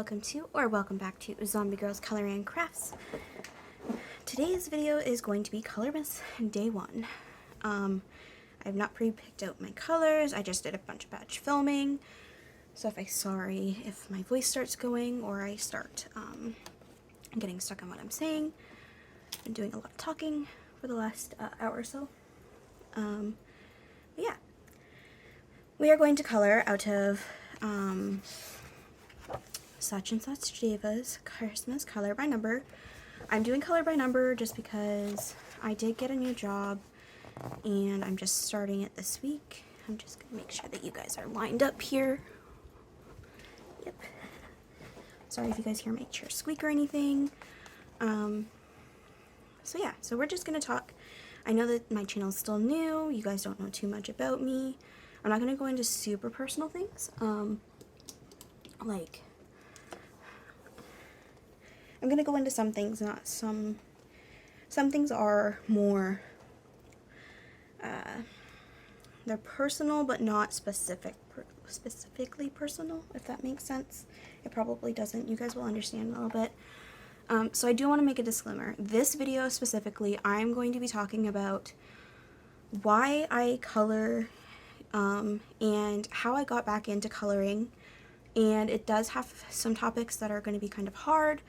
welcome to or welcome back to Zombie Girls Coloring and Crafts. Today's video is going to be Colormas Day 1. I've not pre-picked out my colors. I just did a bunch of batch filming. So sorry if my voice starts going or I start getting stuck on what I'm saying. I've been doing a lot of talking for the last hour or so. But yeah. We are going to color out of such and such Java's Christmas color by number. I'm doing color by number just because I did get a new job and I'm just starting it this week. I'm just going to make sure that you guys are lined up here. Yep. Sorry if you guys hear my chair squeak or anything. So yeah, so we're just going to talk. I know that my channel is still new. You guys don't know too much about me. I'm not going to go into super personal things. Like, I'm going to go into some things, not some things are more, they're personal, but not specifically personal, if that makes sense. It probably doesn't. You guys will understand a little bit. So I do want to make a disclaimer. This video specifically, I'm going to be talking about why I color, and how I got back into coloring, and it does have some topics that are going to be kind of hard,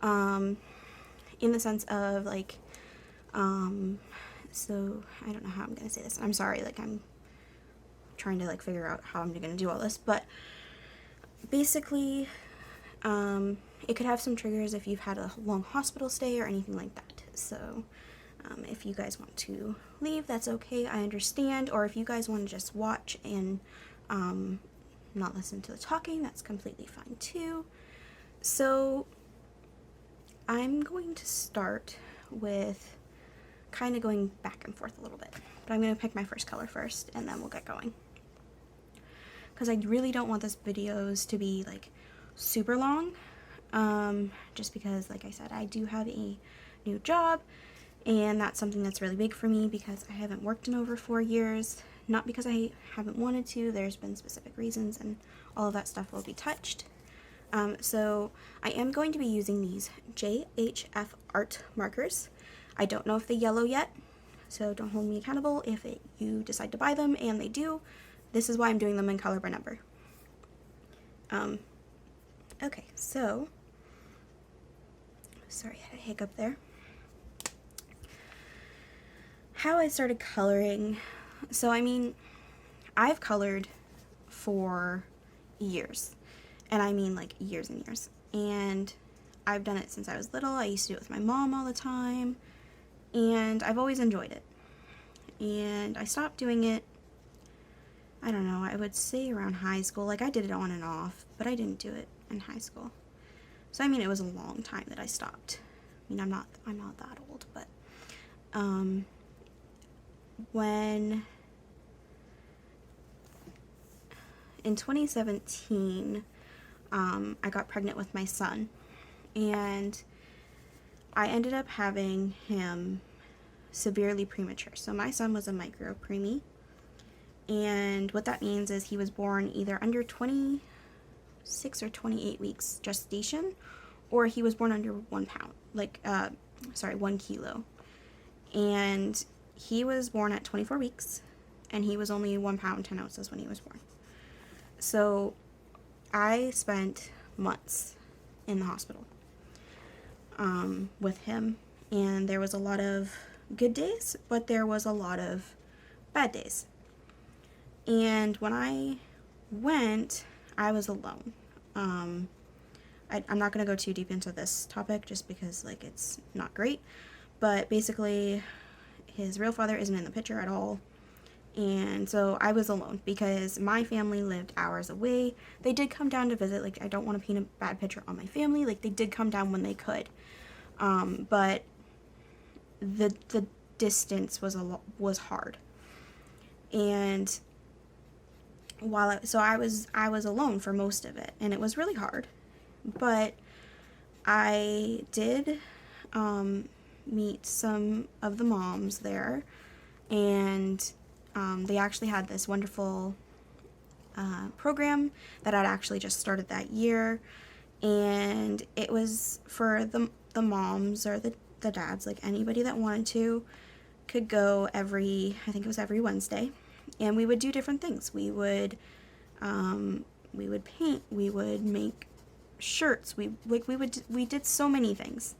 in the sense of like, so I don't know how I'm going to say this. I'm sorry, like I'm trying to like figure out how I'm going to do all this, but basically, it could have some triggers if you've had a long hospital stay or anything like that. So if you guys want to leave, that's okay, I understand. Or if you guys want to just watch and not listen to the talking, that's completely fine too. So I'm going to start with kind of going back and forth a little bit. But I'm going to pick my first color first and then we'll get going. Because I really don't want this videos to be like super long. Just because, like I said, I do have a new job. And that's something that's really big for me because I haven't worked in over 4 years. Not because I haven't wanted to, there's been specific reasons and all of that stuff will be touched. So I am going to be using these JHF Art markers. I don't know if they yellow yet, so don't hold me accountable if you decide to buy them, and they do. This is why I'm doing them in color by number. Okay, so, sorry, I had a hiccup there. How I started coloring, so I mean, I've colored for years, and I mean like years and years, and I've done it since I was little. I used to do it with my mom all the time, and I've always enjoyed it, and I stopped doing it, I don't know, I would say around high school. Like I did it on and off, but I didn't do it in high school, so I mean it was a long time that I stopped. I mean I'm not that old, but when in 2017 I got pregnant with my son, and I ended up having him severely premature. So my son was a micro preemie, and what that means is he was born either under 26 or 28 weeks gestation, or he was born under 1 pound, like 1 kilo, and he was born at 24 weeks, and he was only 1 pound 10 ounces when he was born. So I spent months in the hospital with him, and there was a lot of good days, but there was a lot of bad days. And when I went, I was alone. I'm not going to go too deep into this topic just because like it's not great, but basically his real father isn't in the picture at all, and so I was alone because my family lived hours away. They did come down to visit. Like I don't want to paint a bad picture on my family. Like they did come down when they could, but the distance was hard, and I was alone for most of it, and it was really hard. But I did meet some of the moms there, and they actually had this wonderful program that I'd actually just started that year, And it was for the moms or the dads, like anybody that wanted to could go I think it was every Wednesday, and we would do different things. We would paint, we would make shirts, we did so many things.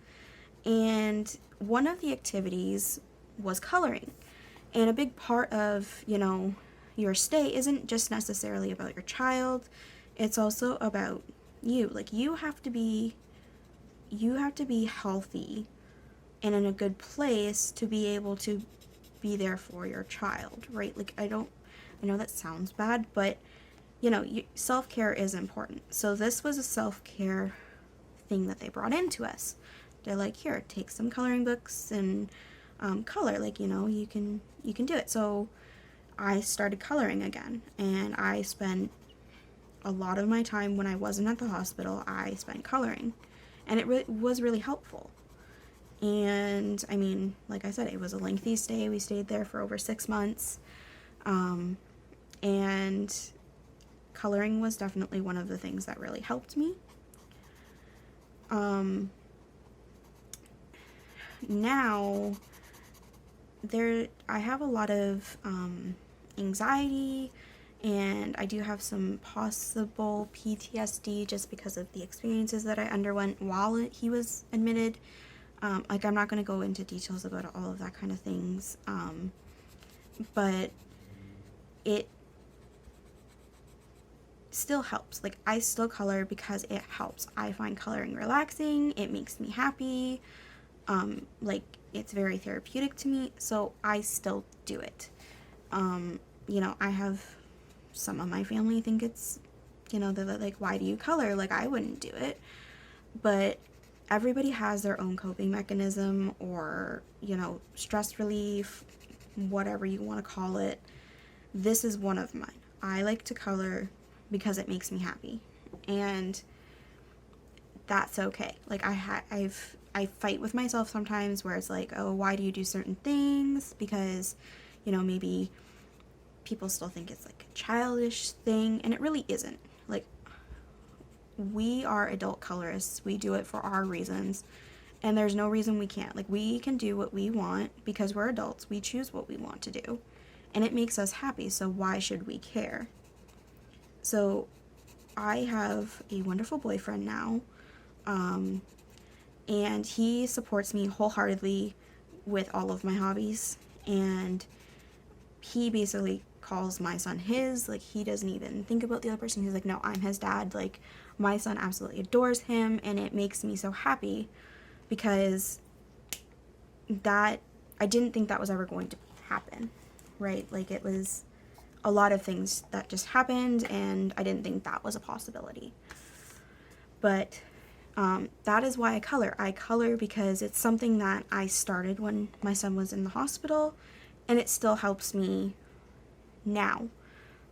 And one of the activities was coloring. And a big part of, your stay isn't just necessarily about your child, it's also about you. Like, you have to be healthy and in a good place to be able to be there for your child, right? Like, I know that sounds bad, but self-care is important. So this was a self-care thing that they brought into us. They're like, here, take some coloring books and color. Like, you can do it. So I started coloring again, and I spent a lot of my time when I wasn't at the hospital, I spent coloring, and it was really helpful. And I mean, like I said, it was a lengthy stay. We stayed there for over 6 months, and coloring was definitely one of the things that really helped me. Now I have a lot of anxiety, and I do have some possible PTSD just because of the experiences that I underwent while he was admitted. Like, I'm not going to go into details about all of that kind of things, but it still helps. Like, I still color because it helps. I find coloring relaxing. It makes me happy. Like, it's very therapeutic to me, so I still do it. I have some of my family think it's, they're like, why do you color? Like, I wouldn't do it. But everybody has their own coping mechanism, or, stress relief, whatever you want to call it. This is one of mine. I like to color because it makes me happy, and that's okay. Like, I fight with myself sometimes where it's like, oh, why do you do certain things? Because, maybe people still think it's like a childish thing, and it really isn't. Like, we are adult colorists. We do it for our reasons, and there's no reason we can't. Like, we can do what we want because we're adults. We choose what we want to do, and it makes us happy, so why should we care? So I have a wonderful boyfriend now, and he supports me wholeheartedly with all of my hobbies, and he basically calls my son his. Like, he doesn't even think about the other person. He's like, no, I'm his dad. Like, my son absolutely adores him, and it makes me so happy because I didn't think that was ever going to happen, right? Like, it was a lot of things that just happened, and I didn't think that was a possibility. But that is why I color. I color because it's something that I started when my son was in the hospital, and it still helps me now.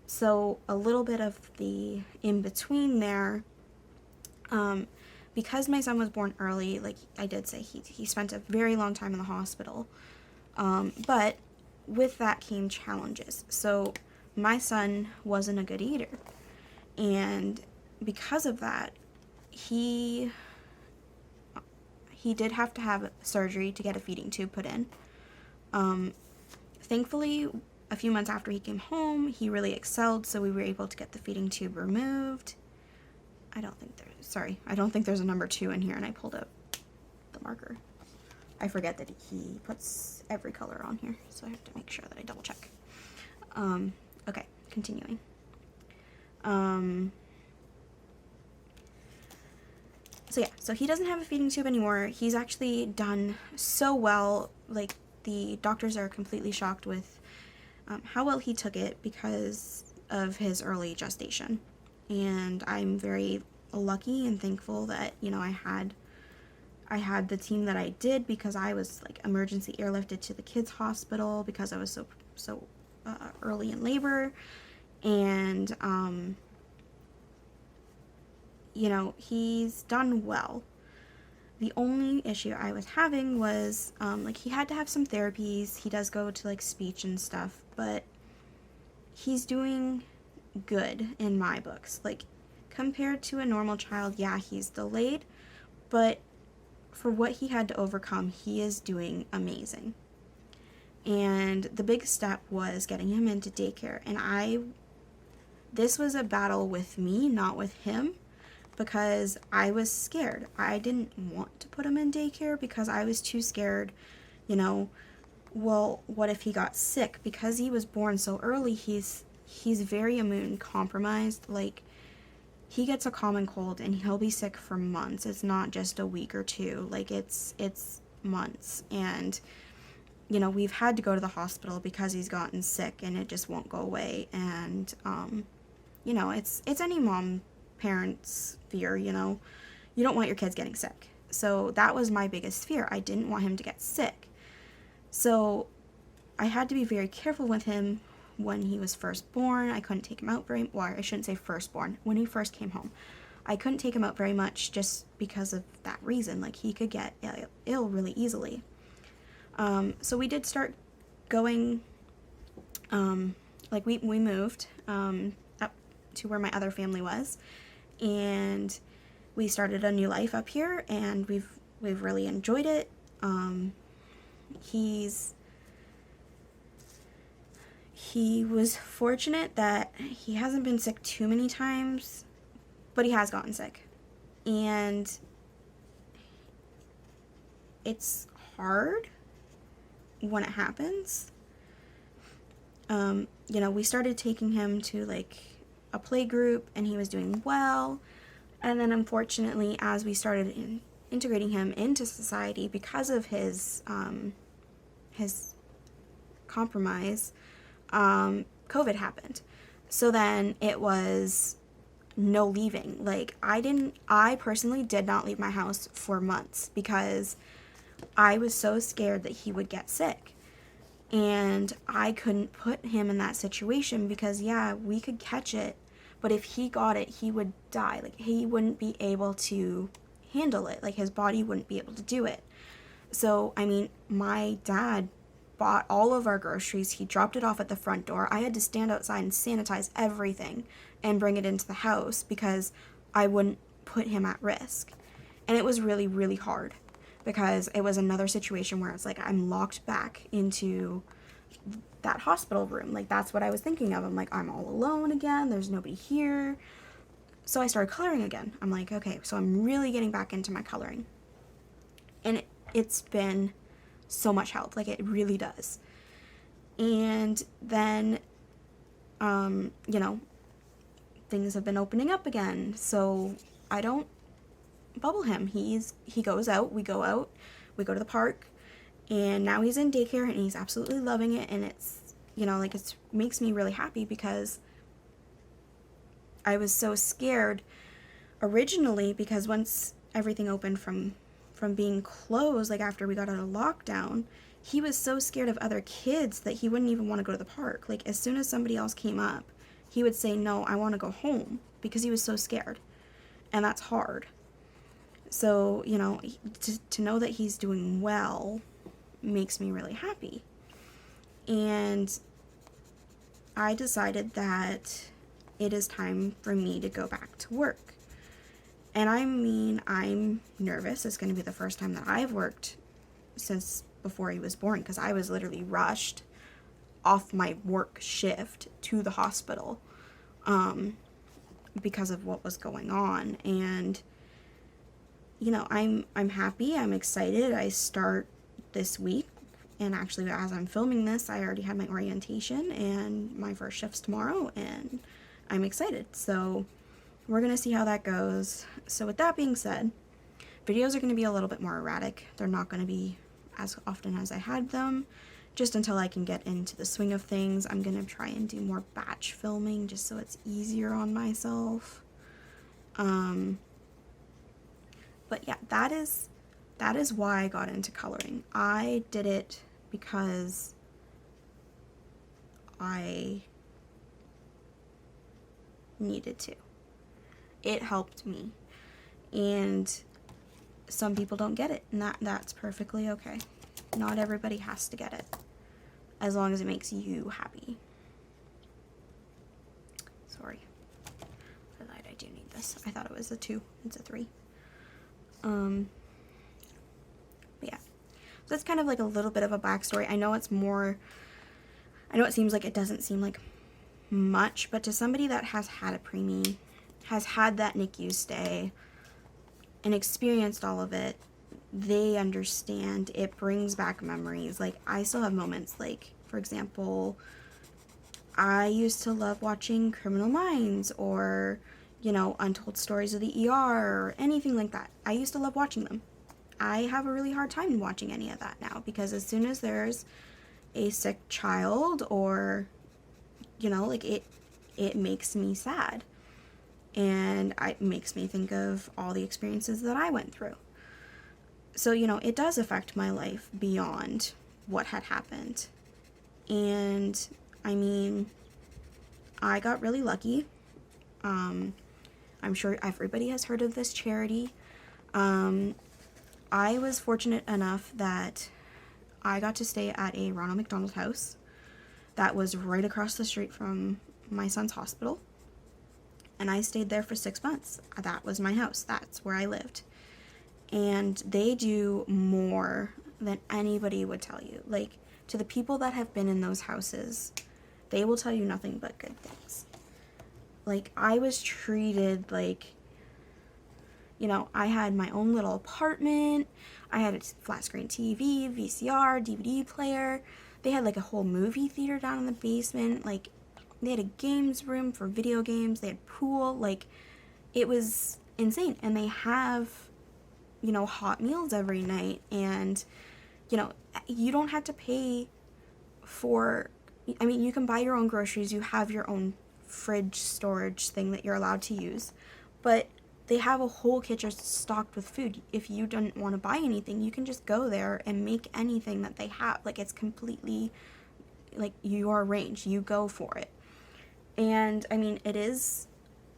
So a little bit of the in-between there, because my son was born early, like I did say, he spent a very long time in the hospital, but with that came challenges. So my son wasn't a good eater, and because of that, he did have to have surgery to get a feeding tube put in. Thankfully, a few months after he came home, he really excelled, so we were able to get the feeding tube removed. I don't think there's a number 2 in here, and I pulled up the marker. I forget that he puts every color on here, so I have to make sure that I double check. Okay, continuing. So he doesn't have a feeding tube anymore. He's actually done so well. Like, the doctors are completely shocked with how well he took it because of his early gestation. And I'm very lucky and thankful that, I had the team that I did, because I was like emergency airlifted to the kids' hospital because I was so early in labor. And he's done well. The only issue I was having was, like, he had to have some therapies. He does go to, like, speech and stuff, but he's doing good in my books. Like, compared to a normal child, yeah, he's delayed, but for what he had to overcome, he is doing amazing. And the big step was getting him into daycare. And this was a battle with me, not with him, because I was scared. I didn't want to put him in daycare because I was too scared, well, what if he got sick? Because he was born so early, he's very immune compromised. Like, he gets a common cold and he'll be sick for months. It's not just a week or two. Like, it's months. And we've had to go to the hospital because he's gotten sick and it just won't go away. And it's any parent's fear. You don't want your kids getting sick. So that was my biggest fear. I didn't want him to get sick. So I had to be very careful with him when he was first born. I couldn't take him out I shouldn't say firstborn. When he first came home, I couldn't take him out very much just because of that reason. Like, he could get ill really easily. So we did start going, we moved up to where my other family was, and we started a new life up here, and we've really enjoyed it. He was fortunate that he hasn't been sick too many times, but he has gotten sick. And it's hard when it happens. We started taking him to like a play group and he was doing well. And then unfortunately, as we started integrating him into society because of his compromise, COVID happened. So then it was no leaving. Like, I personally did not leave my house for months because I was so scared that he would get sick. And I couldn't put him in that situation because, yeah, we could catch it, but if he got it, he would die. Like, he wouldn't be able to handle it. Like, his body wouldn't be able to do it. So, my dad bought all of our groceries. He dropped it off at the front door. I had to stand outside and sanitize everything and bring it into the house because I wouldn't put him at risk. And it was really, really hard because it was another situation where it's like I'm locked back into that hospital room. Like, that's what I was thinking of. I'm like, I'm all alone again. There's nobody here. So I started coloring again. I'm like, okay, so I'm really getting back into my coloring. And it's been so much help. Like, it really does. And then, things have been opening up again. So I don't bubble him. He goes out, we go out, we go to the park, and now he's in daycare and he's absolutely loving it. And it's, it makes me really happy because I was so scared originally because once everything opened from being closed, like after we got out of lockdown, he was so scared of other kids that he wouldn't even want to go to the park. Like, as soon as somebody else came up, he would say, no, I want to go home, because he was so scared. And that's hard. So, to know that he's doing well makes me really happy. And I decided that it is time for me to go back to work. And I'm nervous. It's going to be the first time that I've worked since before he was born, because I was literally rushed off my work shift to the hospital because of what was going on. And, I'm happy. I'm excited. I start this week. And actually, as I'm filming this, I already had my orientation and my first shift's tomorrow, and I'm excited. So we're going to see how that goes. So with that being said, videos are going to be a little bit more erratic. They're not going to be as often as I had them, just until I can get into the swing of things. I'm going to try and do more batch filming just so it's easier on myself. But yeah, that is why I got into coloring. I did it because I needed to. It helped me. And some people don't get it, and that's perfectly okay. Not everybody has to get it, as long as it makes you happy. Sorry. I lied, I do need office. I thought it was a 2. It's a 3. But yeah. So that's kind of like a little bit of a backstory. I know it seems like it doesn't seem like much, but to somebody that has had a preemie, has had that NICU stay, and experienced all of it, they understand. It brings back memories. Like, I still have moments, like, for example, I used to love watching Criminal Minds or, you know, Untold Stories of the ER or anything like that. I used to love watching them. I have a really hard time watching any of that now, because as soon as there's a sick child, or, you know, like, it makes me sad, and it makes me think of all the experiences that I went through. So, you know, it does affect my life beyond what had happened. And I mean, I got really lucky. I'm sure everybody has heard of this charity. I was fortunate enough that I got to stay at a Ronald McDonald House that was right across the street from my son's hospital. And I stayed there for 6 months. That was my house. That's where I lived. And they do more than anybody would tell you. Like, to the people that have been in those houses, they will tell you nothing but good things. Like, I was treated like, you know, I had my own little apartment. I had a flat screen TV, VCR, DVD player. They had like a whole movie theater down in the basement. Like, they had a games room for video games. They had pool. Like, it was insane. And they have, you know, hot meals every night. And, you know, you don't have to pay for, I mean, you can buy your own groceries. You have your own fridge storage thing that you're allowed to use. But they have a whole kitchen stocked with food. If you don't want to buy anything, you can just go there and make anything that they have. Like, it's completely, like, your range. You go for it. And, I mean, it is,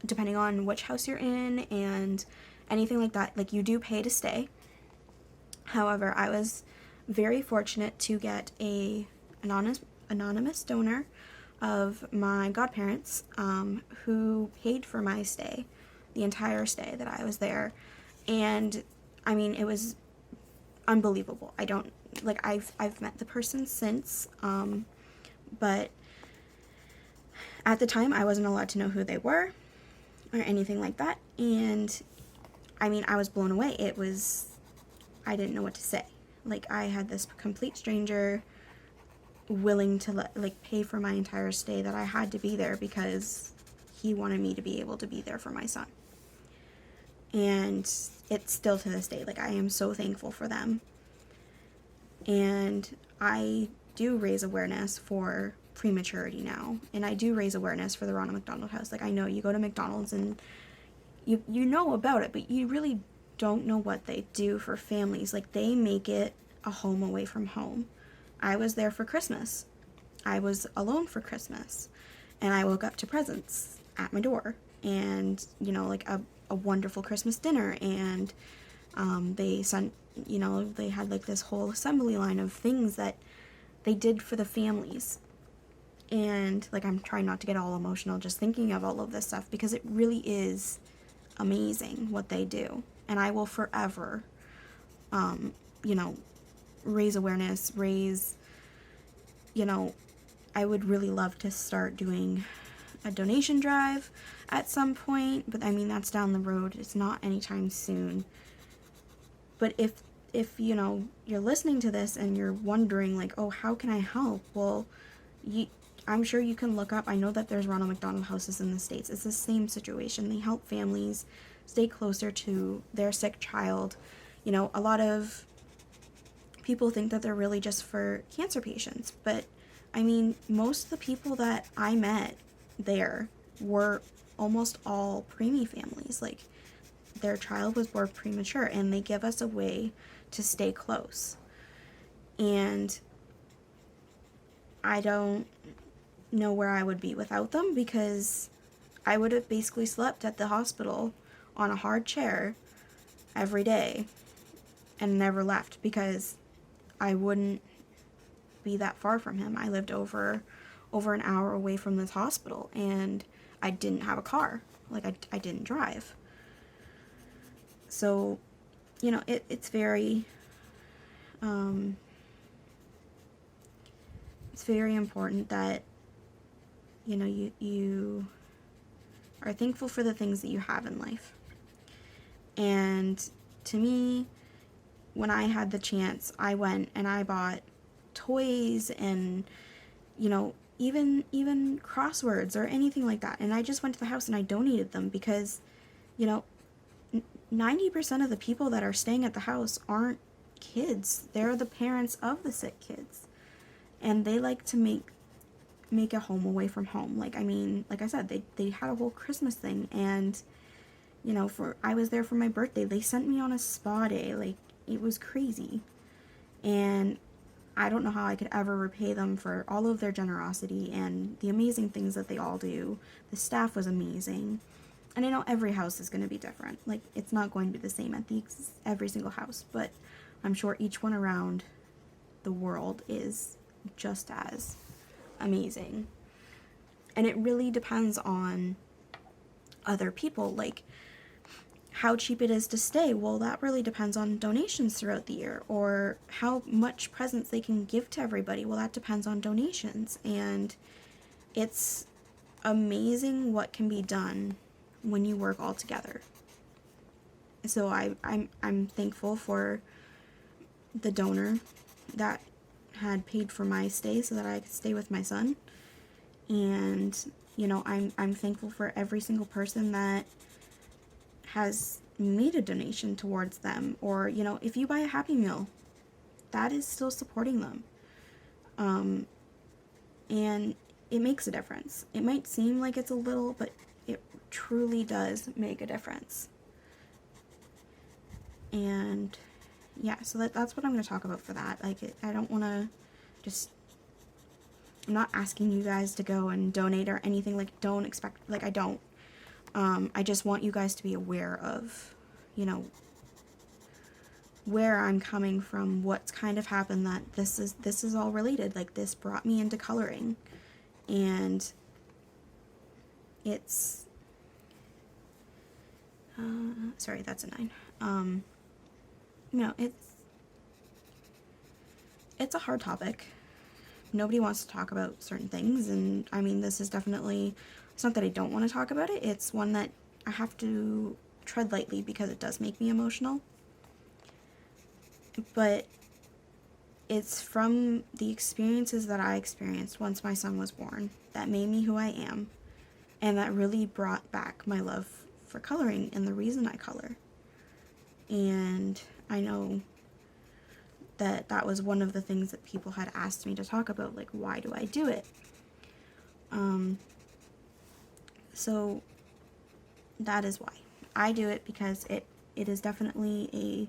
depending on which house you're in and anything like that, like, you do pay to stay. However, I was very fortunate to get a anonymous donor of my godparents, who paid for my stay, the entire stay that I was there. And I mean, it was unbelievable. I've met the person since, but at the time I wasn't allowed to know who they were or anything like that. And I mean, I was blown away. I didn't know what to say. Like, I had this complete stranger willing to pay for my entire stay, that I had to be there because he wanted me to be able to be there for my son. And it's still to this day, like, I am so thankful for them. And I do raise awareness for prematurity now, and I do raise awareness for the Ronald McDonald House. Like, I know you go to McDonald's and you know about it, but you really don't know what they do for families. Like, they make it a home away from home. I was there for Christmas. I was alone for Christmas, and I woke up to presents at my door, and, you know, like a wonderful Christmas dinner, and they sent, you know, they had like this whole assembly line of things that they did for the families. And like, I'm trying not to get all emotional just thinking of all of this stuff, because it really is amazing what they do. And I will forever, you know, raise awareness, you know, I would really love to start doing a donation drive at some point, but I mean, that's down the road. It's not anytime soon. But if you know, you're listening to this and you're wondering like, oh, how can I help? Well, I'm sure you can look up. I know that there's Ronald McDonald houses in the States. It's the same situation. They help families stay closer to their sick child. You know, a lot of people think that they're really just for cancer patients, but I mean, most of the people that I met there were almost all preemie families. Like, their child was born premature, and they give us a way to stay close. And I don't know where I would be without them, because I would have basically slept at the hospital on a hard chair every day and never left, because I wouldn't be that far from him. I lived over an hour away from this hospital, and I didn't have a car. Like, I didn't drive. So, you know, it's very, it's very important that, you know, you are thankful for the things that you have in life. And to me, when I had the chance, I went and I bought toys and, you know, even crosswords or anything like that. And I just went to the house and I donated them because, you know, 90% of the people that are staying at the house aren't kids. They're the parents of the sick kids. And they like to make a home away from home. Like, I mean, like I said, they had a whole Christmas thing, and, you know, I was there for my birthday. They sent me on a spa day. Like, it was crazy. And I don't know how I could ever repay them for all of their generosity and the amazing things that they all do. The staff was amazing. And I know every house is going to be different. Like, it's not going to be the same at every single house, but I'm sure each one around the world is just as amazing. And it really depends on other people. Like, how cheap it is to stay, well, that really depends on donations throughout the year. Or how much presents they can give to everybody, well, that depends on donations. And it's amazing what can be done when you work all together. So I'm thankful for the donor that had paid for my stay so that I could stay with my son. And, you know, I'm thankful for every single person that has made a donation towards them. Or, you know, if you buy a Happy Meal, that is still supporting them. And it makes a difference. It might seem like it's a little, but it truly does make a difference. And yeah, so that's what I'm going to talk about for that. Like, I don't want to just, I'm not asking you guys to go and donate or anything. Like, don't expect, like, I don't. I just want you guys to be aware of, you know, where I'm coming from, what's kind of happened, that this is all related. Like, this brought me into coloring. And it's, sorry, that's a 9. You know, it's a hard topic. Nobody wants to talk about certain things, and I mean, this is definitely, it's not that I don't want to talk about it, it's one that I have to tread lightly because it does make me emotional. But it's from the experiences that I experienced once my son was born that made me who I am, and that really brought back my love for coloring and the reason I color. And I know that was one of the things that people had asked me to talk about, like, why do I do it? So that is why. I do it because it is definitely a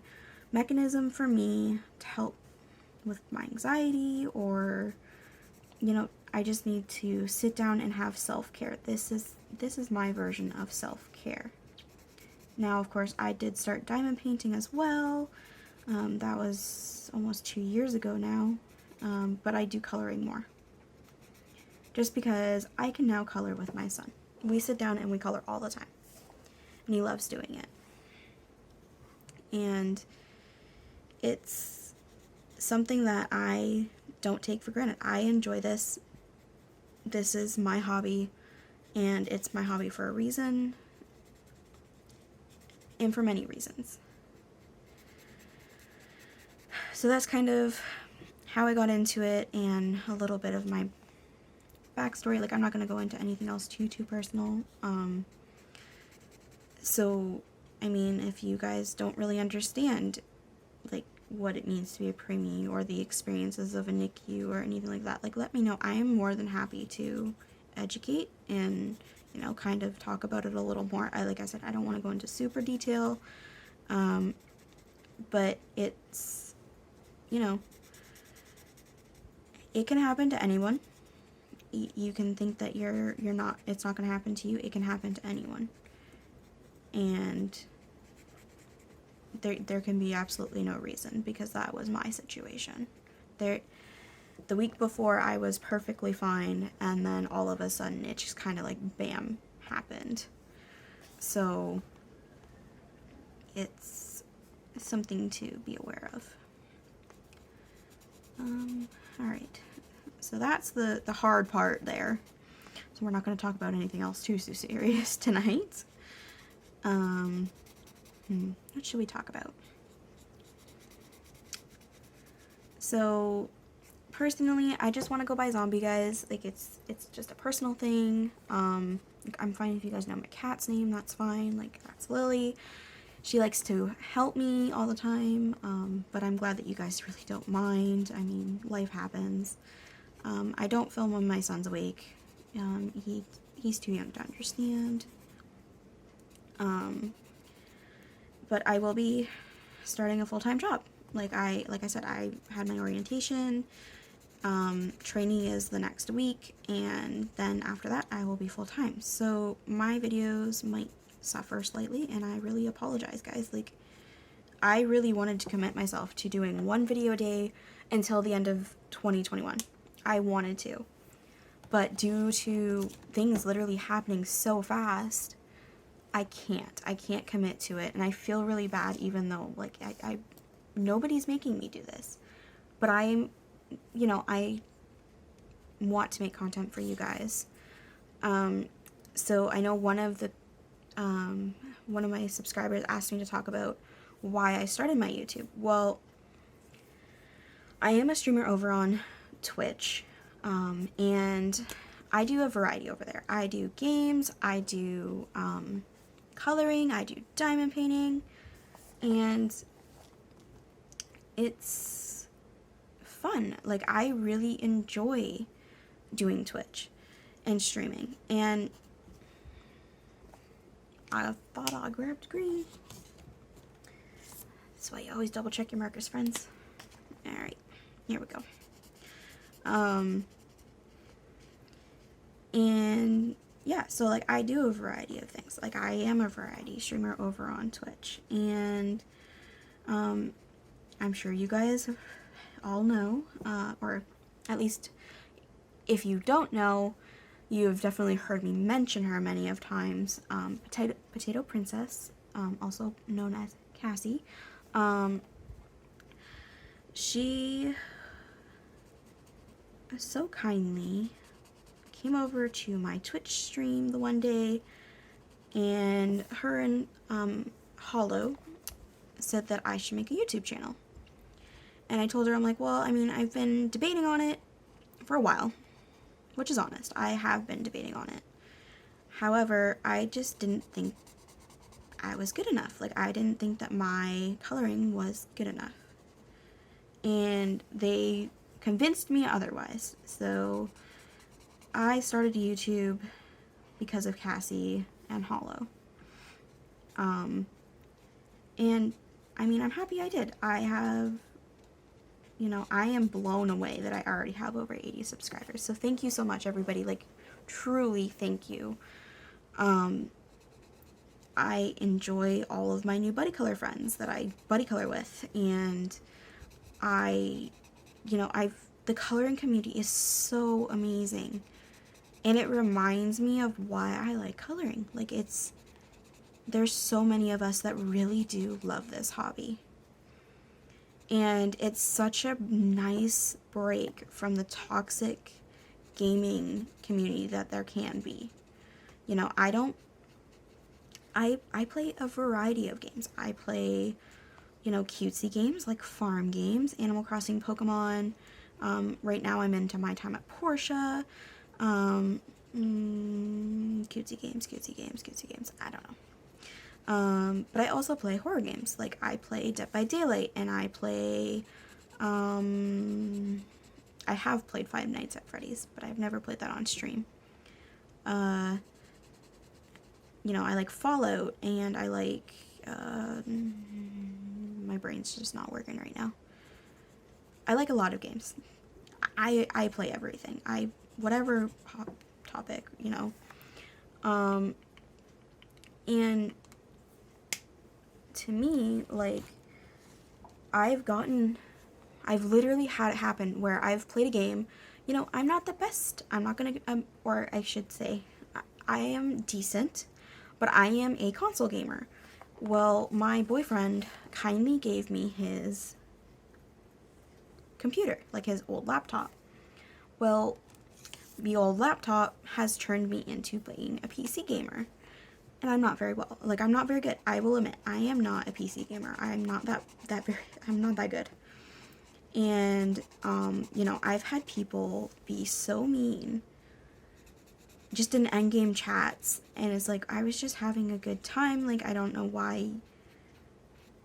mechanism for me to help with my anxiety, or, you know, I just need to sit down and have self-care. This is my version of self-care. Now, of course, I did start diamond painting as well. That was almost 2 years ago now, but I do coloring more. Just because I can now color with my son. We sit down and we color all the time, and he loves doing it. And it's something that I don't take for granted. I enjoy this. This is my hobby, and it's my hobby for a reason, and for many reasons. So that's kind of how I got into it, and a little bit of my backstory. Like, I'm not going to go into anything else too personal. So, I mean, if you guys don't really understand, like, what it means to be a preemie, or the experiences of a NICU or anything like that, like, let me know. I am more than happy to educate and, you know, kind of talk about it a little more. Like I said, I don't want to go into super detail, but it's, you know, it can happen to anyone. You can think that it's not going to happen to you. It can happen to anyone. And there can be absolutely no reason, because that was my situation. The week before, I was perfectly fine, and then all of a sudden it just kind of like bam happened. So it's something to be aware of. Alright, so that's the hard part there. So we're not going to talk about anything else too serious tonight. What should we talk about? So, personally, I just want to go by zombie, guys. Like, it's just a personal thing. I'm fine if you guys know my cat's name, that's fine. Like, that's Lily. She likes to help me all the time, but I'm glad that you guys really don't mind. I mean, life happens. I don't film when my son's awake. He's too young to understand. But I will be starting a full-time job. Like I said, I had my orientation. Training is the next week, and then after that I will be full-time. So my videos might suffer slightly, and I really apologize, guys. Like, I really wanted to commit myself to doing one video a day until the end of 2021. I wanted to. But due to things literally happening so fast, I can't commit to it, and I feel really bad, even though, like, I nobody's making me do this. But I want to make content for you guys. So I know one of my subscribers asked me to talk about why I started my YouTube. Well, I am a streamer over on Twitch, and I do a variety over there. I do games, I do coloring, I do diamond painting, and it's fun. Like, I really enjoy doing Twitch and streaming, and I thought I grabbed green. That's why you always double check your markers, friends. Alright, here we go. And yeah, so like, I do a variety of things. Like, I am a variety streamer over on Twitch, and I'm sure you guys all know, or at least if you don't know, you've definitely heard me mention her many of times. Potatoprincess, also known as Cassy. She so kindly came over to my Twitch stream the one day, and her and Hollow said that I should make a YouTube channel. And I told her, I'm like, well, I mean, I've been debating on it for a while, which is honest. I have been debating on it. However, I just didn't think I was good enough. Like, I didn't think that my coloring was good enough. And they convinced me otherwise. So I started YouTube because of Cassy and Hollow. And I mean, I'm happy I did. I have, I am blown away that I already have over 80 subscribers. So thank you so much, everybody. Like, truly thank you. I enjoy all of my new buddy color friends that I buddy color with, and the coloring community is so amazing, and it reminds me of why I like coloring. Like, there's so many of us that really do love this hobby, and it's such a nice break from the toxic gaming community that there can be. I play a variety of games. I play, cutesy games like farm games, Animal Crossing, Pokemon. Right now I'm into My Time at Portia. Cutesy games. I don't know. But I also play horror games. Like, I play Dead by Daylight, and I play, I have played Five Nights at Freddy's, but I've never played that on stream. I like Fallout, and I like, my brain's just not working right now. I like a lot of games. I play everything. Whatever topic, and to me, like, I've literally had it happen where I've played a game, I'm not the best. I'm not gonna, or I should say, I am decent, but I am a console gamer. Well, my boyfriend kindly gave me his computer, like his old laptop. Well, the old laptop has turned me into being a PC gamer. And I'm not very well. Like, I'm not very good. I will admit, I am not a PC gamer. I'm not I'm not that good. And, you know, I've had people be so mean just in endgame chats, and it's like, I was just having a good time. Like, I don't know why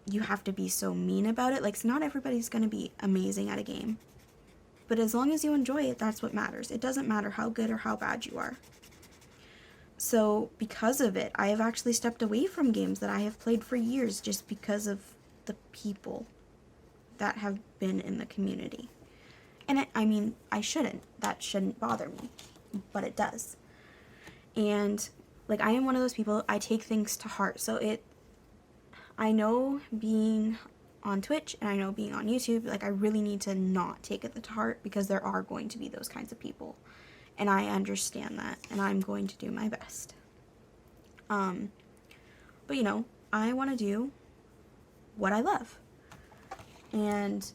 you have to be so mean about it. Like, not everybody's gonna be amazing at a game. But as long as you enjoy it, that's what matters. It doesn't matter how good or how bad you are. So, because of it, I have actually stepped away from games that I have played for years just because of the people that have been in the community. And I mean, I shouldn't. That shouldn't bother me. But it does. And, like, I am one of those people, I take things to heart. So I know being on Twitch and I know being on YouTube, like, I really need to not take it to heart because there are going to be those kinds of people. And I understand that, and I'm going to do my best. But, you know, I want to do what I love. And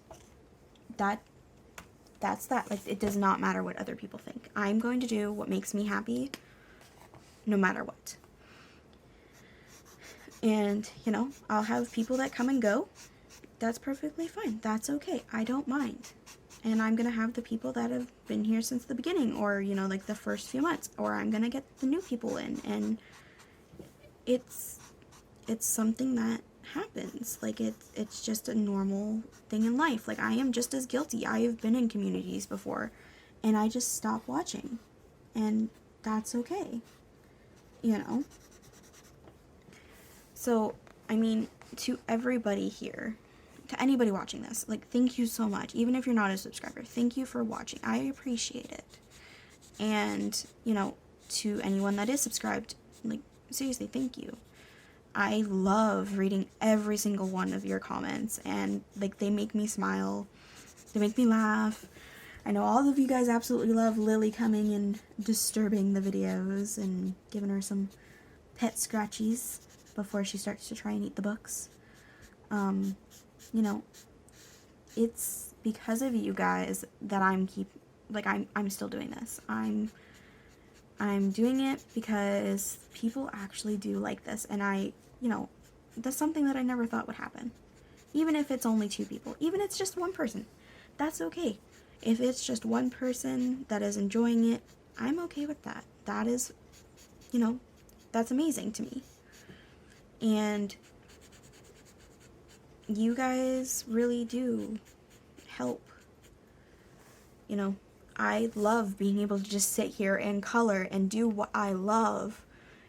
that's that. Like, it does not matter what other people think. I'm going to do what makes me happy, no matter what. And, you know, I'll have people that come and go. That's perfectly fine. That's okay. I don't mind. And I'm going to have the people that have been here since the beginning, or, you know, like the first few months, or I'm going to get the new people in, and it's something that happens. Like, it's just a normal thing in life. Like, I am just as guilty. I have been in communities before, and I just stop watching, and that's okay, you know? So, I mean, to everybody here, to anybody watching this, like, thank you so much. Even if you're not a subscriber, thank you for watching. I appreciate it. And, you know, to anyone that is subscribed, like, seriously, thank you. I love reading every single one of your comments, and, like, they make me smile. They make me laugh. I know all of you guys absolutely love Lily coming and disturbing the videos and giving her some pet scratchies before she starts to try and eat the books. You know, it's because of you guys that I'm still doing this. I'm doing it because people actually do like this, and you know, that's something that I never thought would happen. Even if it's only 2 people, even if it's just 1 person, that's okay. If it's just 1 person that is enjoying it, I'm okay with that. That is, you know, that's amazing to me. And you guys really do help. You know, I love being able to just sit here and color and do what I love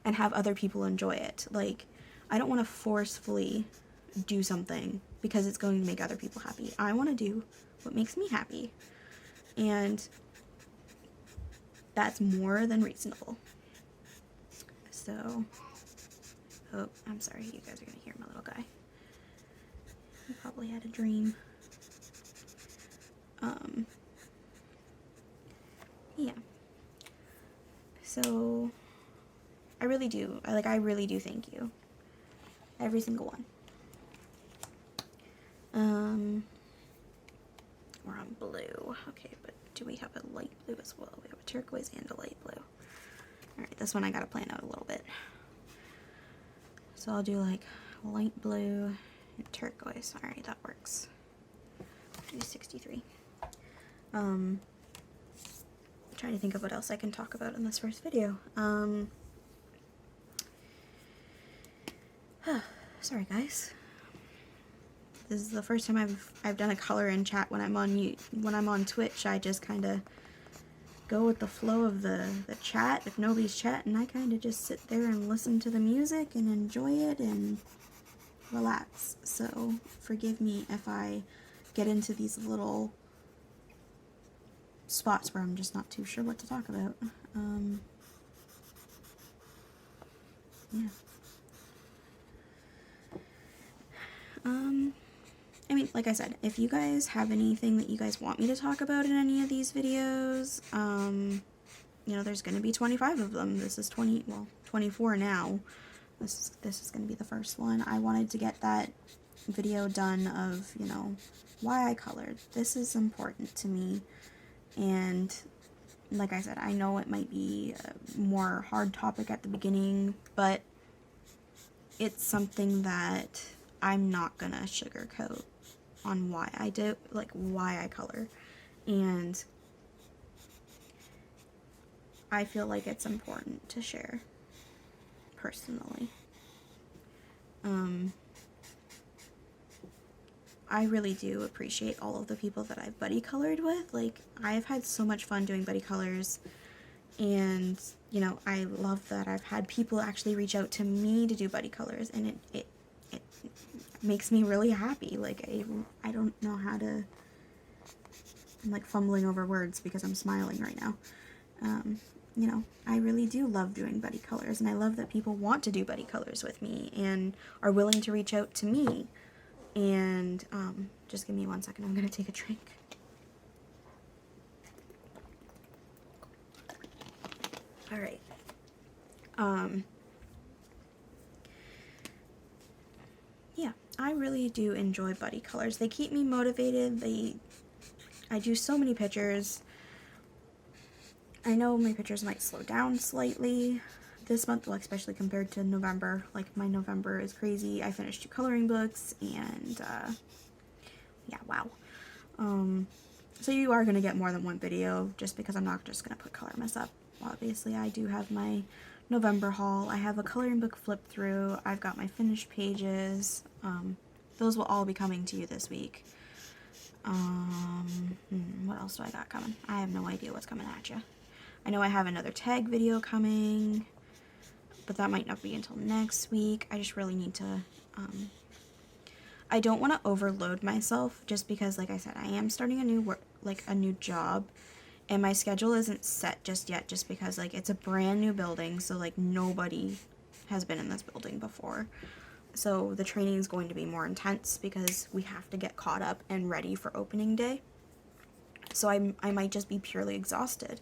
and have other people enjoy it. Like, I don't want to forcefully do something because it's going to make other people happy. I want to do what makes me happy. And that's more than reasonable. So, oh, I'm sorry, you guys are going to hear my little guy. He probably had a dream. Yeah. So, I really do thank you. Every single one. We're on blue. Okay, but do we have a light blue as well? We have a turquoise and a light blue. Alright, this one I gotta plan out a little bit. So I'll do like light blue and turquoise. Alright, that works. Do 63. Trying to think of what else I can talk about in this first video. Sorry guys. This is the first time I've done a color in chat when I'm on Twitch. I just kind of go with the flow of the chat. If nobody's chatting, I kind of just sit there and listen to the music and enjoy it and relax. So forgive me if I get into these little spots where I'm just not too sure what to talk about. Yeah. I mean, like I said, if you guys have anything that you guys want me to talk about in any of these videos, you know, there's going to be 25 of them. This is 24 now. this is going to be the first one. I wanted to get that video done of, you know, why I colored. This is important to me, and like I said, I know it might be a more hard topic at the beginning, but it's something that I'm not gonna sugarcoat on why I do, like why I color, and I feel like it's important to share personally. I really do appreciate all of the people that I've buddy colored with. Like, I've had so much fun doing buddy colors, and, you know, I love that I've had people actually reach out to me to do buddy colors, and it makes me really happy. Like, I don't know how to, I'm like fumbling over words because I'm smiling right now. You know, I really do love doing buddy colors, and I love that people want to do buddy colors with me and are willing to reach out to me. And just give me 1 second, I'm gonna take a drink. All right. Yeah, I really do enjoy buddy colors. They keep me motivated. I do so many pictures. I know my pictures might slow down slightly this month, well, especially compared to November. Like, my November is crazy. I finished 2 coloring books, and yeah, wow. So you are going to get more than one video, just because I'm not just going to put Colormas up. Obviously, I do have my November haul. I have a coloring book flip through. I've got my finished pages. Those will all be coming to you this week. What else do I got coming? I have no idea what's coming at you. I know I have another tag video coming, but that might not be until next week. I just really need to, I don't want to overload myself, just because, like I said, I am starting a new job, and my schedule isn't set just yet, just because, like, it's a brand new building, so, like, nobody has been in this building before. So the training is going to be more intense because we have to get caught up and ready for opening day. So I might just be purely exhausted.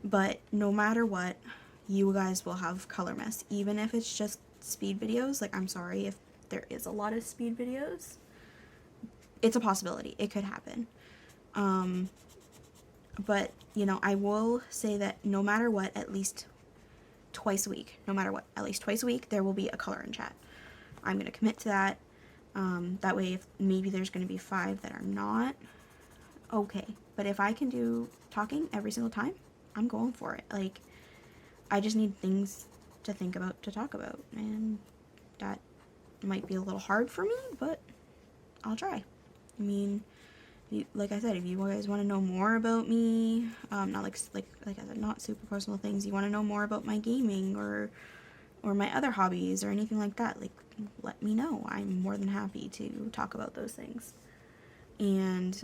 But no matter what, you guys will have Colormas, even if it's just speed videos. Like, I'm sorry if there is a lot of speed videos. It's a possibility. It could happen. But, you know, I will say that no matter what, at least twice a week, there will be a color and chat. I'm going to commit to that. That way, if maybe there's going to be 5 that are not, okay. But if I can do talking every single time, I'm going for it. Like, I just need things to think about, to talk about, and that might be a little hard for me, but I'll try. I mean, like I said, if you guys want to know more about me, not like I said, not super personal things, you want to know more about my gaming or my other hobbies or anything like that, like, let me know. I'm more than happy to talk about those things. And,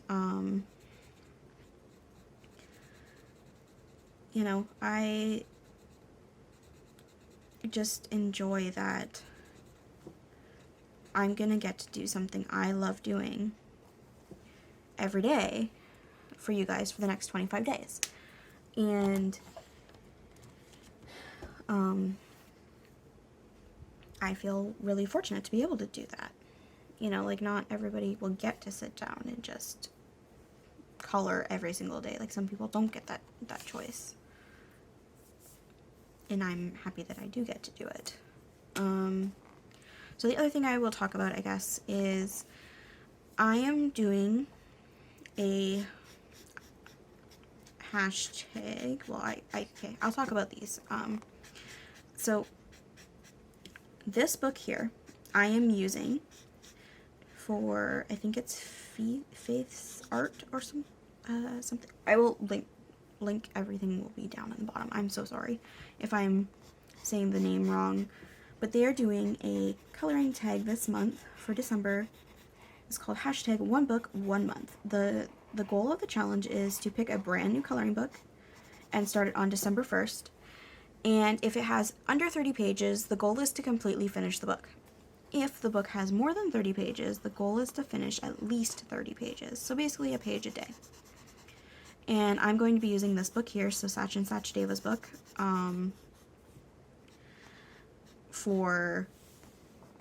you know, I just enjoy that I'm gonna get to do something I love doing every day for you guys for the next 25 days. And, I feel really fortunate to be able to do that. You know, like, not everybody will get to sit down and just color every single day. Like, some people don't get that choice. And I'm happy that I do get to do it. So the other thing I will talk about, I guess, is I am doing a hashtag. Well, okay, I'll talk about these. So this book here, I am using for, I think it's Feath's Art or something. I will link everything will be down at the bottom. I'm so sorry if I'm saying the name wrong, but they are doing a coloring tag this month for December. It's called hashtag 1 book 1 month. The goal of the challenge is to pick a brand new coloring book and start it on December 1st. And if it has under 30 pages, the goal is to completely finish the book. If the book has more than 30 pages, the goal is to finish at least 30 pages. So basically a page a day. And I'm going to be using this book here, so Sach and Sachdeva's book, for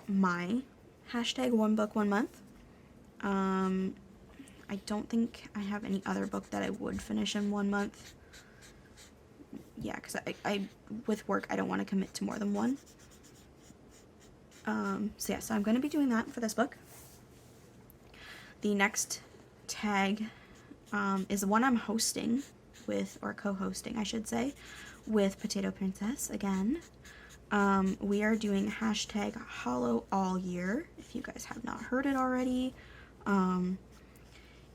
my hashtag one book, 1 month. I don't think I have any other book that I would finish in 1 month. Yeah, because I with work, I don't want to commit to more than one. So yeah, so I'm going to be doing that for this book. The next tag is the one I'm hosting with, or co-hosting, I should say, with Potatoprincess again. We are doing hashtag Hollow all year, if you guys have not heard it already.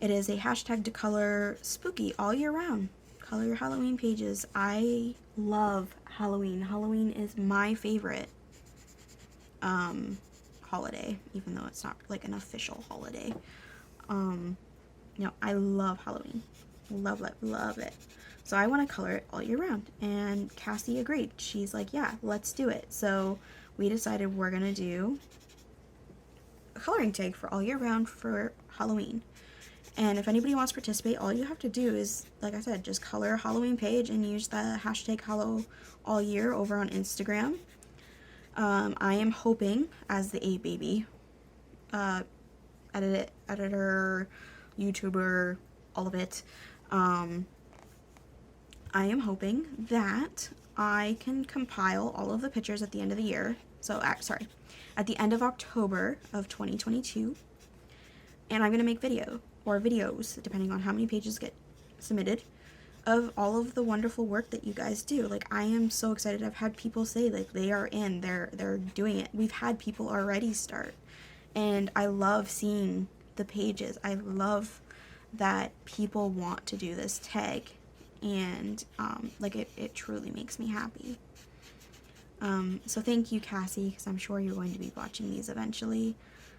It is a hashtag to color spooky all year round. Color your Halloween pages. I love Halloween. Halloween is my favorite holiday, even though it's not like an official holiday. You know, I love Halloween. Love it, love it. So I want to color it all year round. And Cassy agreed. She's like, yeah, let's do it. So we decided we're going to do a coloring tag for all year round for Halloween. And if anybody wants to participate, all you have to do is, like I said, just color a Halloween page and use the hashtag Hollow all year over on Instagram. I am hoping, as the A baby, editor, YouTuber, all of it, I am hoping that I can compile all of the pictures at the end of the year. So, sorry, at the end of October of 2022. And I'm going to make videos, depending on how many pages get submitted, of all of the wonderful work that you guys do. Like, I am so excited. I've had people say, like, they are in, they're doing it. We've had people already start. And I love seeing the pages. I love that people want to do this tag. And, like, it truly makes me happy. So thank you, Cassy, because I'm sure you're going to be watching these eventually,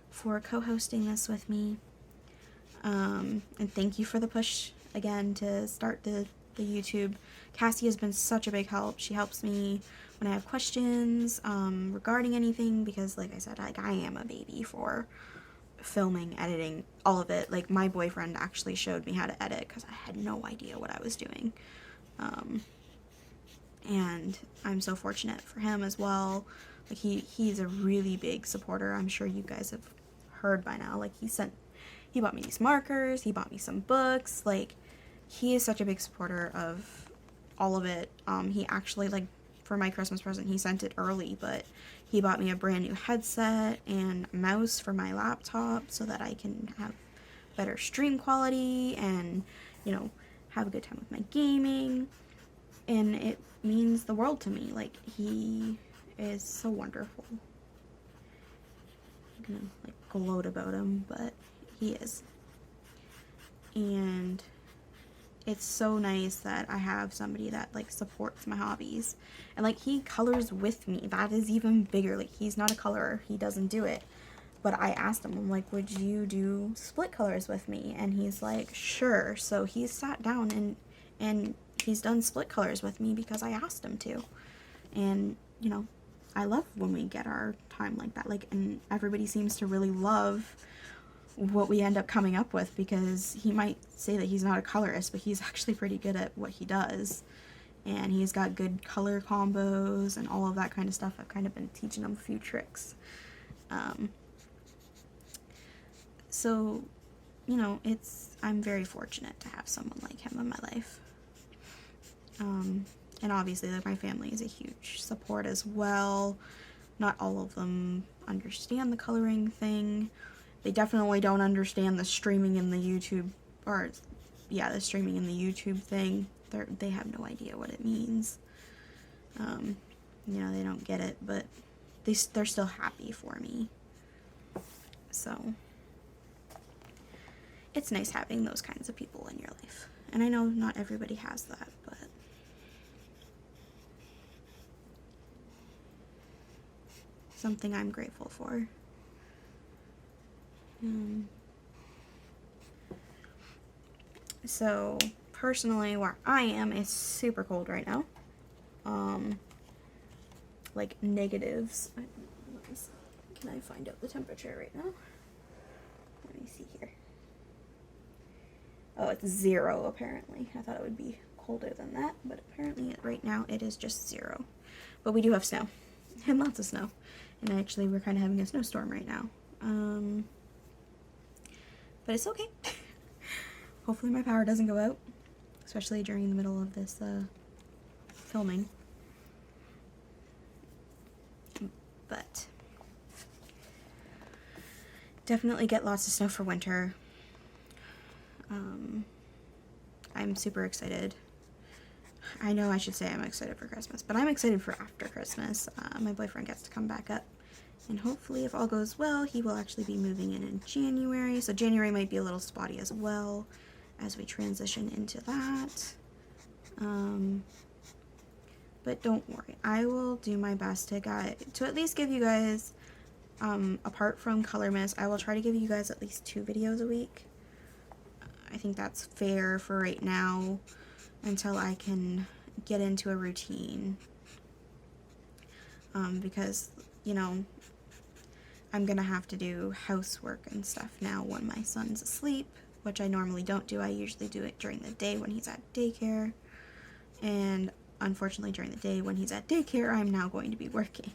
for co-hosting this with me. And thank you for the push, again, to start the YouTube. Cassy has been such a big help. She helps me when I have questions regarding anything, because, like I said, I am a baby for filming, editing, all of it. Like, my boyfriend actually showed me how to edit, because I had no idea what I was doing. And I'm so fortunate for him as well. Like, he's a really big supporter. I'm sure you guys have heard by now. Like, he bought me these markers, he bought me some books. Like, he is such a big supporter of all of it. He actually, like, for my Christmas present, he sent it early, but he bought me a brand new headset and a mouse for my laptop so that I can have better stream quality and, you know, have a good time with my gaming. And it means the world to me. Like, he is so wonderful. I'm gonna, like, gloat about him, but he is. And it's so nice that I have somebody that, like, supports my hobbies. And, like, he colors with me. That is even bigger. Like, he's not a colorer. He doesn't do it. But I asked him, I'm like, would you do split colors with me? And he's like, sure. So he's sat down and he's done split colors with me because I asked him to. And, you know, I love when we get our time like that. Like, and everybody seems to really love what we end up coming up with, because he might say that he's not a colorist, but he's actually pretty good at what he does. And he's got good color combos and all of that kind of stuff. I've kind of been teaching him a few tricks. So, you know, I'm very fortunate to have someone like him in my life. And obviously, like, my family is a huge support as well. Not all of them understand the coloring thing. They definitely don't understand the streaming in the YouTube, or, yeah, the streaming in the YouTube thing. They have no idea what it means. You know, they don't get it, but they're still happy for me. So, it's nice having those kinds of people in your life. And I know not everybody has that, but something I'm grateful for. So, personally, where I am is super cold right now. Like, negatives. Can I find out the temperature right now? Let me see here. Oh, it's 0 apparently. I thought it would be colder than that, but apparently right now it is just 0. But we do have snow. and lots of snow. And actually we're kind of having a snowstorm right now. But it's okay. Hopefully my power doesn't go out, especially during the middle of this filming. But definitely get lots of snow for winter. I'm super excited. I know I should say I'm excited for Christmas, but I'm excited for after Christmas. My boyfriend gets to come back up, and hopefully if all goes well, he will actually be moving in January. So January might be a little spotty as well as we transition into that. But don't worry, I will do my best to at least give you guys, apart from Colormas, I will try to give you guys at least 2 videos a week. I think that's fair for right now until I can get into a routine. Because, you know, I'm gonna have to do housework and stuff now when my son's asleep, which I normally don't do. I usually do it during the day when he's at daycare. And unfortunately during the day when he's at daycare, I'm now going to be working.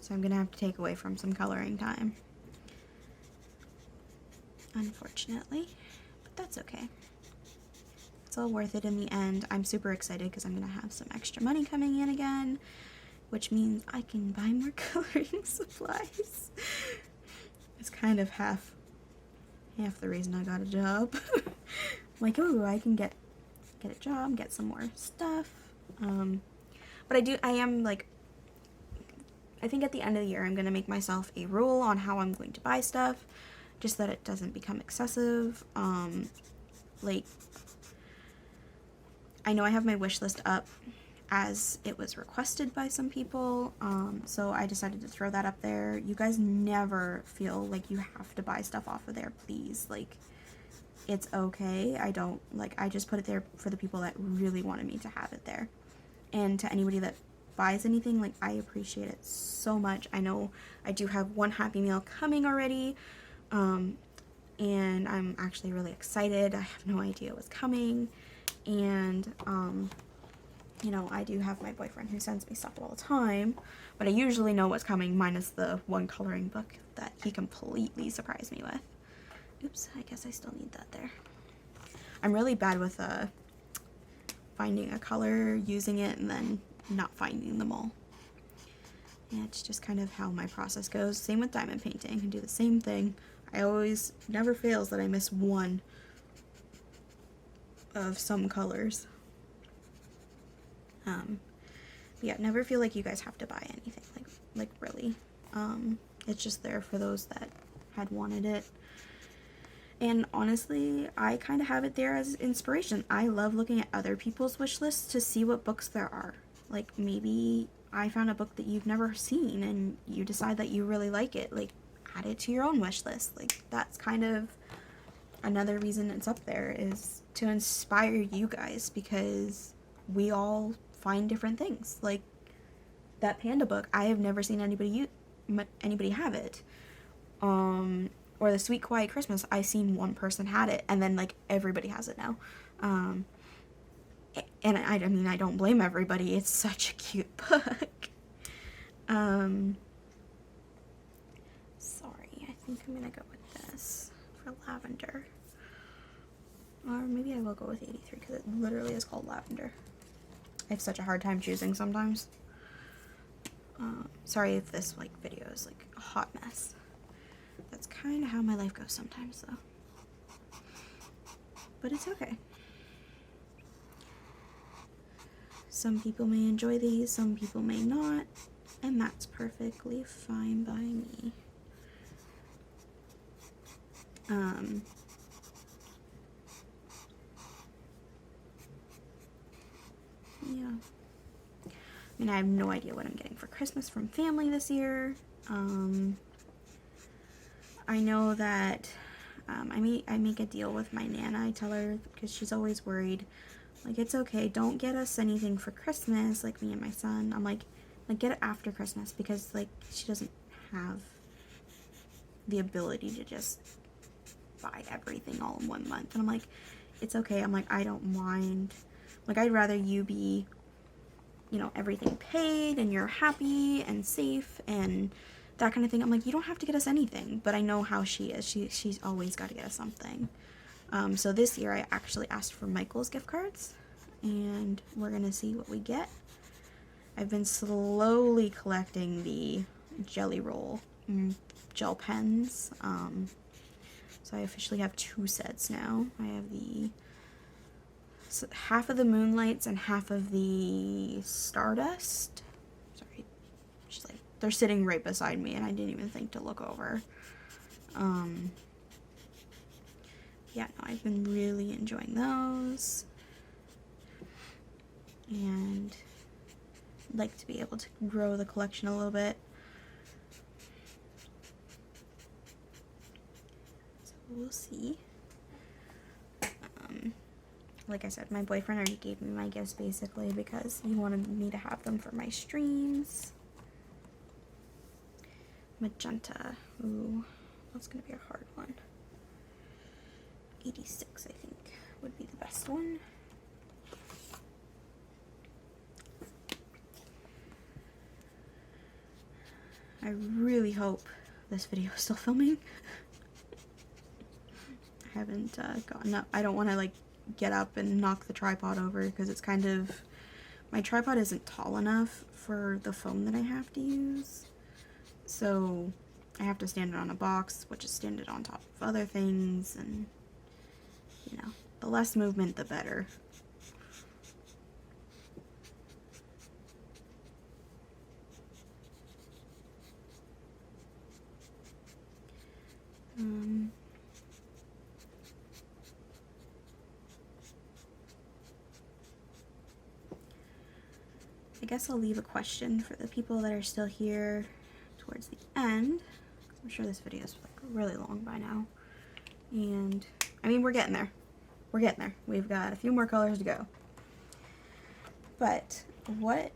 So I'm gonna have to take away from some coloring time. Unfortunately. But that's okay. It's all worth it in the end. I'm super excited because I'm gonna have some extra money coming in again, which means I can buy more coloring supplies. It's kind of half the reason I got a job. Like, oh, I can get a job, get some more stuff. But I am like, I think at the end of the year I'm gonna make myself a rule on how I'm going to buy stuff, just that it doesn't become excessive. Like, I know I have my wish list up as it was requested by some people, so I decided to throw that up there. You guys never feel like you have to buy stuff off of there, please. Like, it's okay. I just put it there for the people that really wanted me to have it there. And to anybody that buys anything, like, I appreciate it so much. I know I do have one Happy Meal coming already, and I'm actually really excited. I have no idea what's coming, and, you know, I do have my boyfriend who sends me stuff all the time, but I usually know what's coming, minus the one coloring book that he completely surprised me with. Oops, I guess I still need that there. I'm really bad with finding a color, using it, and then not finding them all. Yeah, it's just kind of how my process goes. Same with diamond painting. I do the same thing. I always, never fails that I miss one of some colors. Yeah, never feel like you guys have to buy anything, like really. It's just there for those that had wanted it. And honestly, I kind of have it there as inspiration. I love looking at other people's wish lists to see what books there are. Like, maybe I found a book that you've never seen and you decide that you really like it. Like, add it to your own wish list. Like, that's kind of another reason it's up there, is to inspire you guys, because we all find different things. Like, that panda book, I have never seen anybody have it. Or the Sweet Quiet Christmas, I seen one person had it, and then, like, everybody has it now. And I mean, I don't blame everybody. It's such a cute book. Sorry, I think I'm gonna go with this for lavender. Or maybe I will go with 83, because it literally is called lavender. I have such a hard time choosing sometimes. Sorry if this, like, video is, like, a hot mess. That's kind of how my life goes sometimes, though. But it's okay. Some people may enjoy these, some people may not, and that's perfectly fine by me. Yeah. I mean, I have no idea what I'm getting for Christmas from family this year. I know that I make a deal with my Nana. I tell her, because she's always worried, like, it's okay, don't get us anything for Christmas, like me and my son. I'm like, get it after Christmas, because, like, she doesn't have the ability to just buy everything all in 1 month. And I'm like, it's okay. I'm like, I don't mind. Like, I'd rather you be, you know, everything paid and you're happy and safe and that kind of thing. I'm like, you don't have to get us anything, but I know how she is. She's always got to get us something. So this year I actually asked for Michael's gift cards, and we're gonna see what we get. I've been slowly collecting the Jelly Roll gel pens. So I officially have 2 sets now. I have the half of the Moonlights and half of the Stardust. Sorry, she's like, they're sitting right beside me and I didn't even think to look over. Yeah, no, I've been really enjoying those. And I'd like to be able to grow the collection a little bit. So we'll see. Like I said, my boyfriend already gave me my gifts basically because he wanted me to have them for my streams. Magenta. Ooh, that's gonna be a hard one. 86, I think, would be the best one. I really hope this video is still filming. I haven't gotten up. I don't want to like get up and knock the tripod over because it's kind of, my tripod isn't tall enough for the phone that I have to use. So I have to stand it on a box, which is stand it on top of other things, and you know, the less movement the better. I guess I'll leave a question for the people that are still here towards the end. I'm sure this video is like really long by now. And I mean, we're getting there. We're getting there. We've got a few more colors to go. But what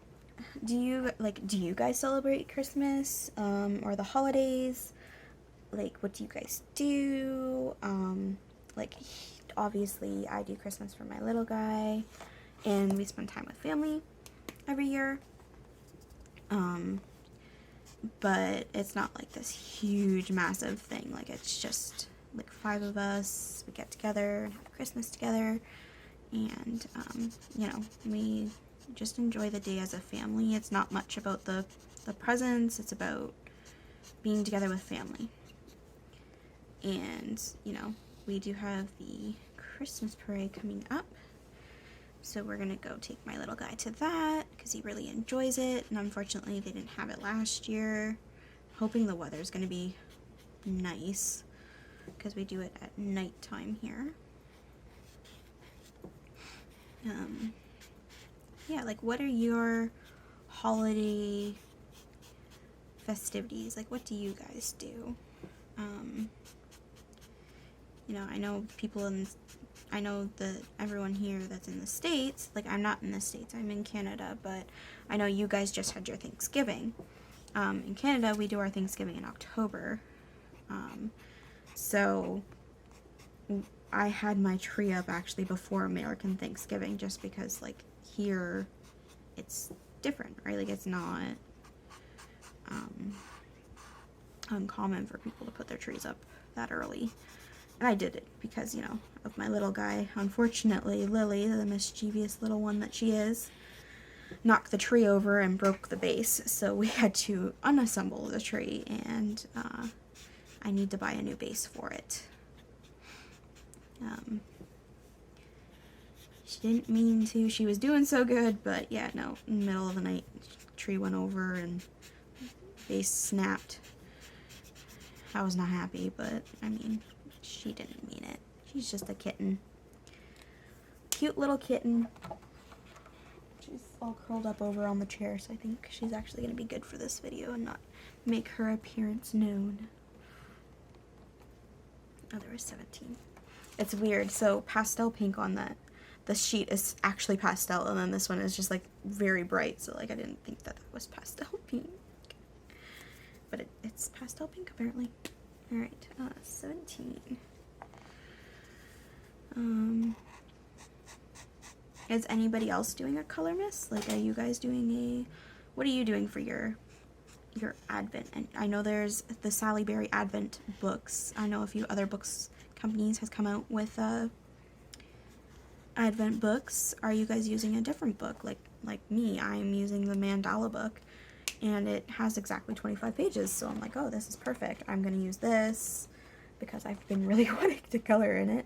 do you like? Do you guys celebrate Christmas or the holidays? Like, what do you guys do? Like, obviously, I do Christmas for my little guy, and we spend time with family every year. But it's not like this huge, massive thing. Like, it's just like 5 of us. We get together and have Christmas together, and you know, we just enjoy the day as a family. It's not much about the presents. It's about being together with family. And you know, we do have the Christmas parade coming up, so we're gonna go take my little guy to that because he really enjoys it, and unfortunately they didn't have it last year. Hoping the weather's gonna be nice because we do it at nighttime here. Yeah, like, what are your holiday festivities? Like, what do you guys do? You know, I know that everyone here that's in the States, like, I'm not in the States, I'm in Canada, but I know you guys just had your Thanksgiving. In Canada, we do our Thanksgiving in October. So I had my tree up actually before American Thanksgiving just because, like, here it's different, right? Like, it's not uncommon for people to put their trees up that early. And I did it because, you know, of my little guy. Unfortunately, Lily, the mischievous little one that she is, knocked the tree over and broke the base. So we had to unassemble the tree, and I need to buy a new base for it. She didn't mean to. She was doing so good, but yeah, no. In the middle of the night, tree went over and base snapped. I was not happy, but I mean, she didn't mean it. She's just a kitten. Cute little kitten. She's all curled up over on the chair, so I think she's actually going to be good for this video and not make her appearance known. Oh, there was 17. It's weird. So pastel pink on the sheet is actually pastel, and then this one is just like very bright, so like I didn't think that was pastel pink. But it's pastel pink apparently. Alright, 17. Is anybody else doing a Colormas? Like, are you guys doing what are you doing for your Advent? And I know there's the Sally Berry Advent books. I know a few other books companies has come out with Advent books. Are you guys using a different book? Like me, I'm using the Mandala book, and it has exactly 25 pages, so I'm like, oh, this is perfect. I'm gonna use this because I've been really wanting to color in it.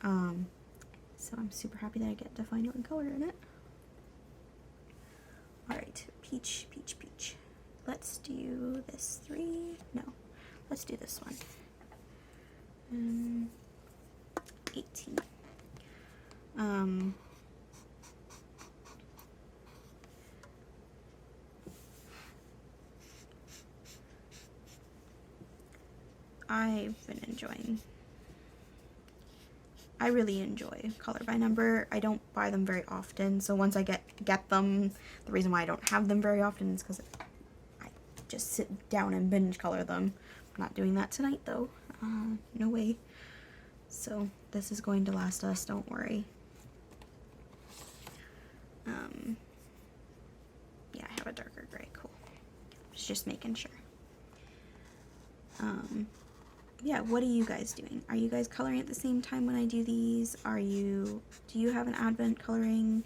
So I'm super happy that I get to find one color in it. Alright, peach, peach, peach. Let's do this 3. No, let's do this one. 18. I've been enjoying. I really enjoy Color by Number. I don't buy them very often, so once I get them, the reason why I don't have them very often is because I just sit down and binge color them. I'm not doing that tonight though. No way. So this is going to last us, don't worry. Yeah, I have a darker gray, cool. Just making sure. Yeah, what are you guys doing? Are you guys coloring at the same time when I do these? Do you have an Advent coloring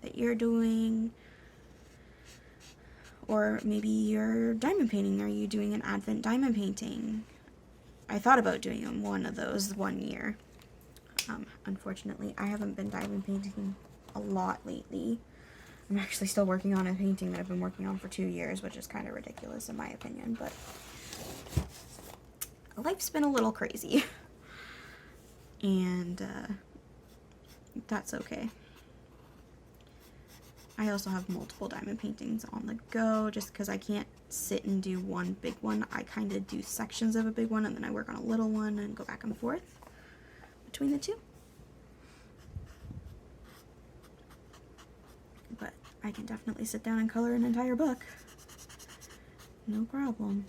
that you're doing? Or maybe you're diamond painting. Are you doing an Advent diamond painting? I thought about doing one of those one year. Unfortunately, I haven't been diamond painting a lot lately. I'm actually still working on a painting that I've been working on for 2 years, which is kind of ridiculous in my opinion, but life's been a little crazy. And that's okay. I also have multiple diamond paintings on the go just because I can't sit and do one big one. I kind of do sections of a big one and then I work on a little one and go back and forth between the two. But I can definitely sit down and color an entire book. No problem.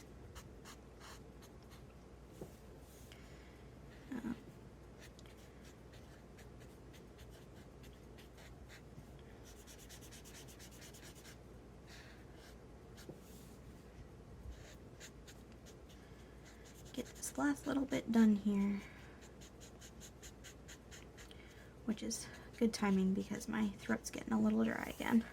Get this last little bit done here, which is good timing because my throat's getting a little dry again.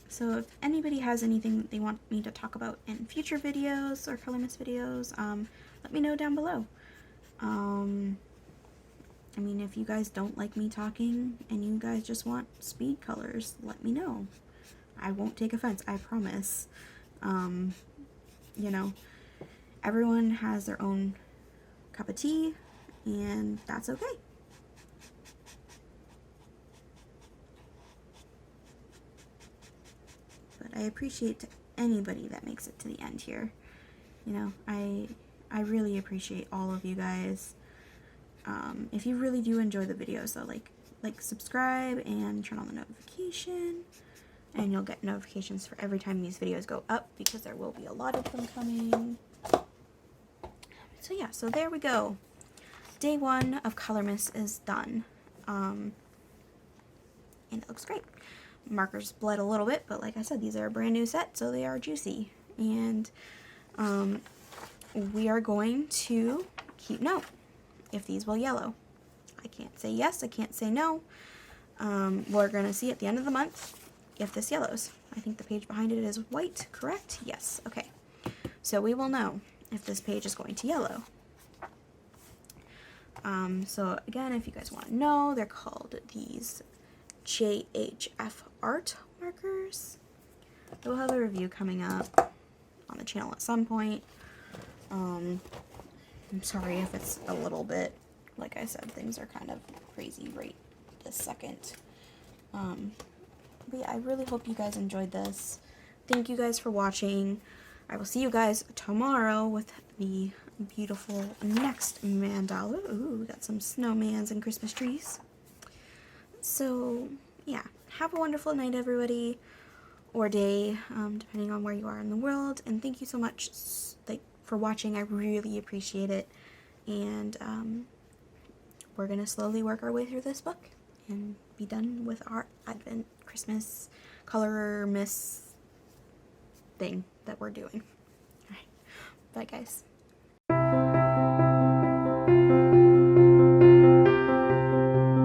So if anybody has anything that they want me to talk about in future videos or Colormas videos, let me know down below. I mean, if you guys don't like me talking and you guys just want speed colors, let me know. I won't take offense, I promise. You know, everyone has their own cup of tea, and that's okay. But I appreciate anybody that makes it to the end here. You know, I really appreciate all of you guys. If you really do enjoy the videos though, like subscribe and turn on the notification, and you'll get notifications for every time these videos go up because there will be a lot of them coming. So yeah, so there we go. Day 1 of Colormas is done. And it looks great. Markers bled a little bit, but like I said, these are a brand new set, so they are juicy. And we are going to keep note if these will yellow. I can't say yes, I can't say no. We're going to see at the end of the month if this yellows. I think the page behind it is white, correct? Yes, okay. So we will know if this page is going to yellow. So again, if you guys want to know, they're called these JHF art markers. We'll have a review coming up on the channel at some point. I'm sorry if it's a little bit, like I said, things are kind of crazy right this second. But yeah, I really hope you guys enjoyed this. Thank you guys for watching. I will see you guys tomorrow with the beautiful next mandala. Ooh, we got some snowmans and Christmas trees. So yeah, have a wonderful night, everybody, or day, depending on where you are in the world. And thank you so much for watching. I really appreciate it. And we're gonna slowly work our way through this book and be done with our Advent, Christmas, Colormas thing that we're doing. Alright, bye guys.